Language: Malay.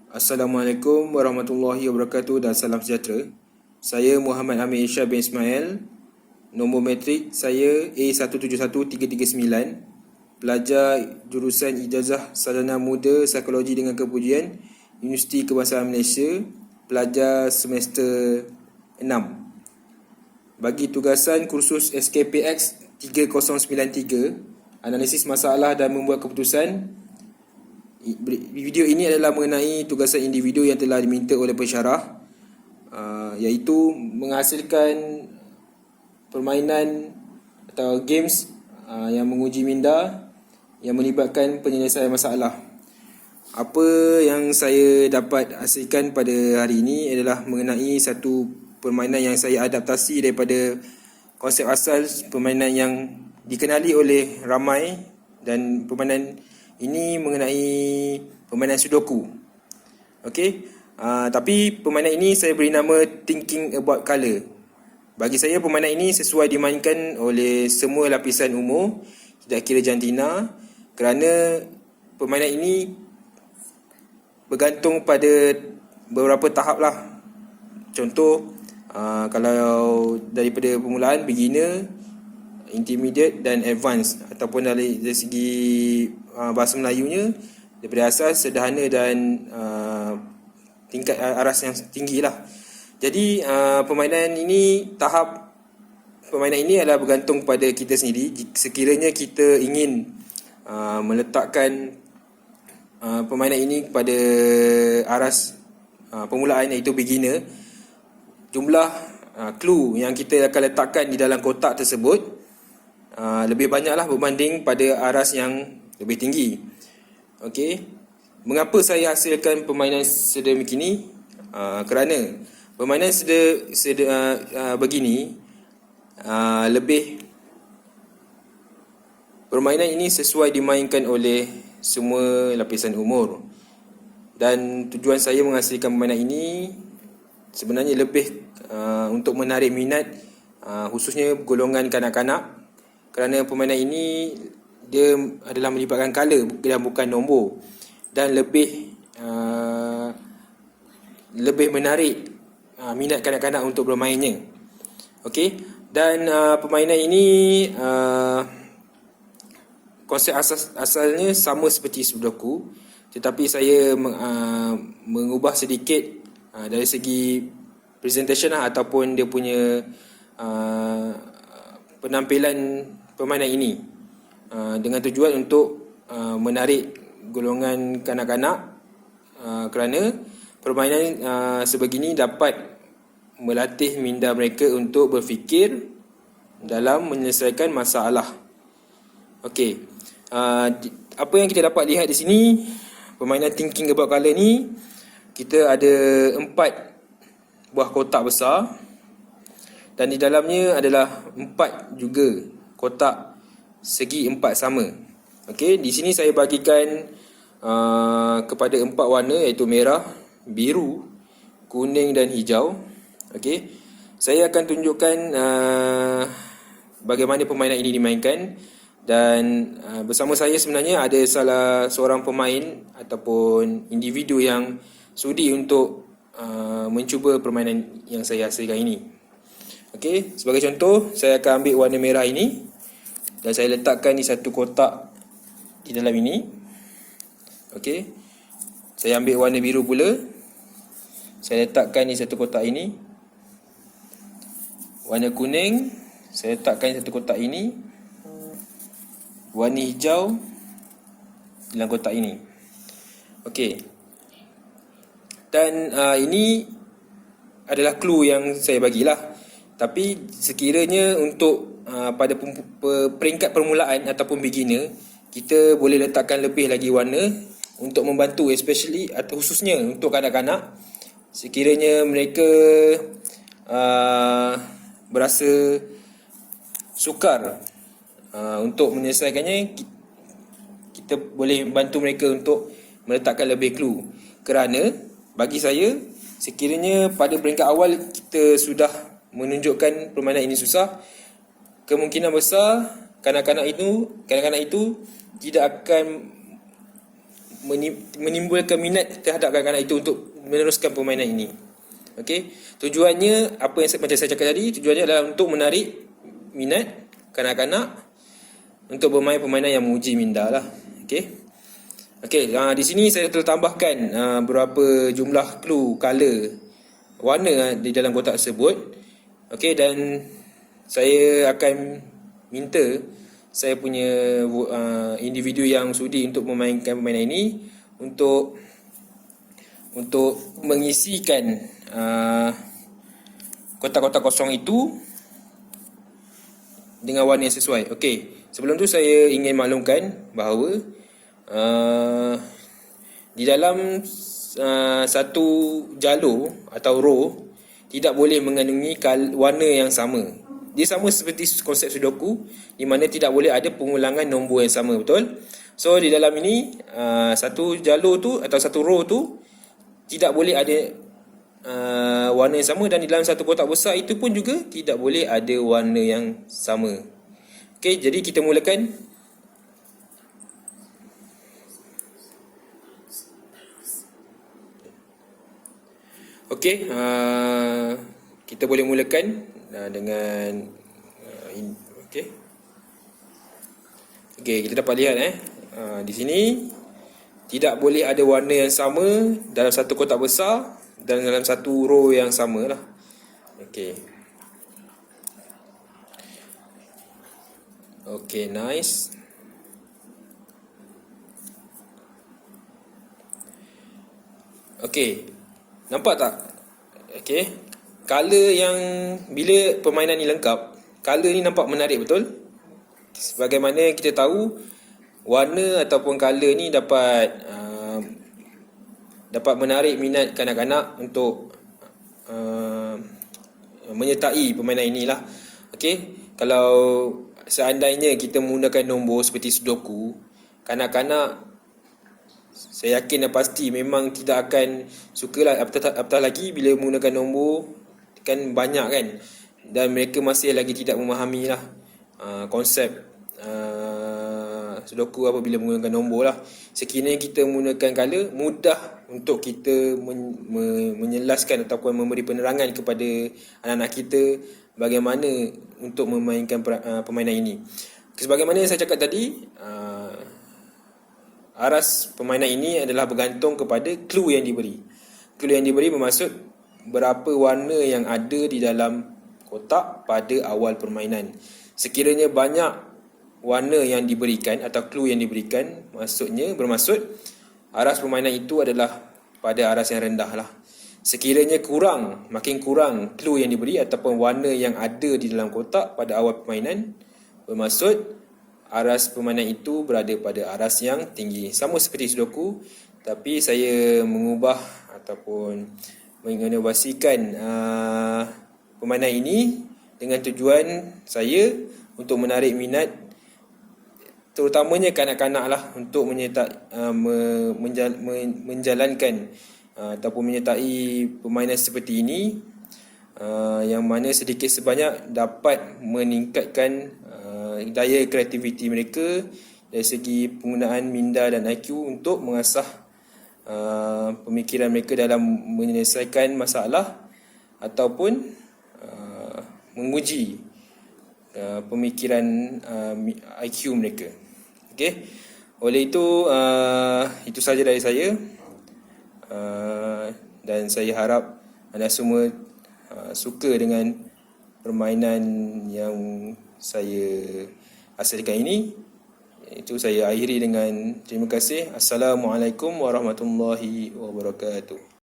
Assalamualaikum warahmatullahi wabarakatuh dan salam sejahtera. Saya Muhammad Amir Isyad bin Ismail. Nombor matrik saya A171339. Pelajar jurusan Ijazah Sarjana Muda Psikologi dengan Kepujian Universiti Kebangsaan Malaysia. Pelajar semester 6. Bagi tugasan kursus SKPX 3093, analisis masalah dan membuat keputusan. Video ini adalah mengenai tugasan individu yang telah diminta oleh pensyarah, iaitu menghasilkan permainan atau games yang menguji minda yang melibatkan penyelesaian masalah. Apa yang saya dapat hasilkan pada hari ini adalah mengenai satu permainan yang saya adaptasi daripada konsep asal permainan yang dikenali oleh ramai, dan permainan ini mengenai permainan Sudoku. Okey, tapi permainan ini saya beri nama Thinking About Colour. Bagi saya permainan ini sesuai dimainkan oleh semua lapisan umur, tidak kira jantina, kerana permainan ini bergantung pada beberapa tahap lah. Contoh, kalau daripada permulaan, beginner, intermediate dan advanced, ataupun dari segi bahasa Melayunya daripada asas, sederhana dan tingkat aras yang tinggi lah. Jadi permainan ini, tahap permainan ini adalah bergantung pada kita sendiri. Sekiranya kita ingin meletakkan permainan ini pada aras permulaan, iaitu beginner, jumlah clue yang kita akan letakkan di dalam kotak tersebut lebih banyaklah berbanding pada aras yang lebih tinggi. Okey, mengapa saya hasilkan permainan sedemikian ini? Kerana permainan begini lebih, permainan ini sesuai dimainkan oleh semua lapisan umur, dan tujuan saya menghasilkan permainan ini sebenarnya lebih untuk menarik minat khususnya golongan kanak-kanak, kerana permainan ini dia adalah melibatkan color dan bukan nombor, dan lebih menarik minat kanak-kanak untuk bermainnya. Okey, dan permainan ini konsep asalnya sama seperti Sudoku, tetapi saya mengubah sedikit dari segi presentation ataupun dia punya penampilan permainan ini, dengan tujuan untuk menarik golongan kanak-kanak, kerana permainan sebegini dapat melatih minda mereka untuk berfikir dalam menyelesaikan masalah. Okey, apa yang kita dapat lihat di sini, permainan Thinking About Colour ni, kita ada 4 buah kotak besar, dan di dalamnya adalah 4 juga kotak segi 4 sama. Okey, di sini saya bagikan kepada 4 warna, iaitu merah, biru, kuning dan hijau. Okey, saya akan tunjukkan bagaimana permainan ini dimainkan, dan bersama saya sebenarnya ada salah seorang pemain ataupun individu yang sudi untuk mencuba permainan yang saya hasilkan ini. Okey, sebagai contoh, saya akan ambil warna merah ini dan saya letakkan di satu kotak di dalam ini. Okey, saya ambil warna biru pula, saya letakkan di satu kotak ini. Warna kuning, saya letakkan di satu kotak ini. Warna hijau dalam kotak ini. Okey, dan ini adalah clue yang saya bagilah. Tapi sekiranya untuk pada peringkat permulaan ataupun beginner, kita boleh letakkan lebih lagi warna untuk membantu, especially atau khususnya untuk kanak-kanak. Sekiranya mereka berasa sukar untuk menyelesaikannya, kita boleh bantu mereka untuk meletakkan lebih clue. Kerana bagi saya, sekiranya pada peringkat awal kita sudah menunjukkan permainan ini susah, kemungkinan besar kanak-kanak itu tidak akan menimbulkan minat terhadap kanak-kanak itu untuk meneruskan permainan ini. Okey, tujuannya apa yang macam saya cakap tadi, tujuannya adalah untuk menarik minat kanak-kanak untuk bermain permainan yang menguji minda lah. Okey. Okey, di sini saya telah tambahkan berapa jumlah clue color warna di dalam kotak tersebut. Okey, dan saya akan minta saya punya individu yang sudi untuk memainkan permainan ini untuk mengisikan kotak-kotak kosong itu dengan warna yang sesuai. Okey, sebelum tu saya ingin maklumkan bahawa di dalam satu jalur atau row tidak boleh mengandungi warna yang sama. Dia sama seperti konsep Sudoku, di mana tidak boleh ada pengulangan nombor yang sama, betul? So di dalam ini satu jalur tu atau satu row tu tidak boleh ada warna yang sama, dan di dalam satu kotak besar itu pun juga tidak boleh ada warna yang sama. Okey, jadi kita mulakan. Okey, kita boleh mulakan dengan okey. Okey, kita dapat lihat di sini tidak boleh ada warna yang sama dalam satu kotak besar dan dalam satu row yang sama lah. Okey. Okey, nice. Okey. Nampak tak? Okey. Color yang bila permainan ni lengkap, color ni nampak menarik, betul? Sebagaimana kita tahu, warna ataupun color ni dapat menarik minat kanak-kanak untuk menyertai permainan inilah. Okey, kalau seandainya kita menggunakan nombor seperti Sudoku, kanak-kanak saya yakin dan pasti memang tidak akan sukalah, apatah lagi bila menggunakan nombor kan banyak kan, dan mereka masih lagi tidak memahami lah konsep Sudoku apabila menggunakan nombor lah. Sekiranya kita menggunakan color, mudah untuk kita menjelaskan ataupun memberi penerangan kepada anak-anak kita bagaimana untuk memainkan permainan ini. Sebagaimana yang saya cakap tadi, aras permainan ini adalah bergantung kepada clue yang diberi. Clue yang diberi bermaksud berapa warna yang ada di dalam kotak pada awal permainan. Sekiranya banyak warna yang diberikan atau clue yang diberikan, bermaksud aras permainan itu adalah pada aras yang rendah lah. Sekiranya makin kurang clue yang diberi ataupun warna yang ada di dalam kotak pada awal permainan, bermaksud aras permainan itu berada pada aras yang tinggi. Sama seperti Sudoku, tapi saya mengubah ataupun menginovasikan permainan ini dengan tujuan saya untuk menarik minat terutamanya kanak-kanak lah untuk menjalankan ataupun menyertai permainan seperti ini, yang mana sedikit sebanyak dapat meningkatkan daya kreativiti mereka dari segi penggunaan minda dan IQ untuk mengasah pemikiran mereka dalam menyelesaikan masalah ataupun menguji pemikiran IQ mereka. Okey. Oleh itu sahaja dari saya, dan saya harap anda semua suka dengan permainan yang saya hasilkan ini. Itu saya akhiri dengan terima kasih. Assalamualaikum warahmatullahi wabarakatuh.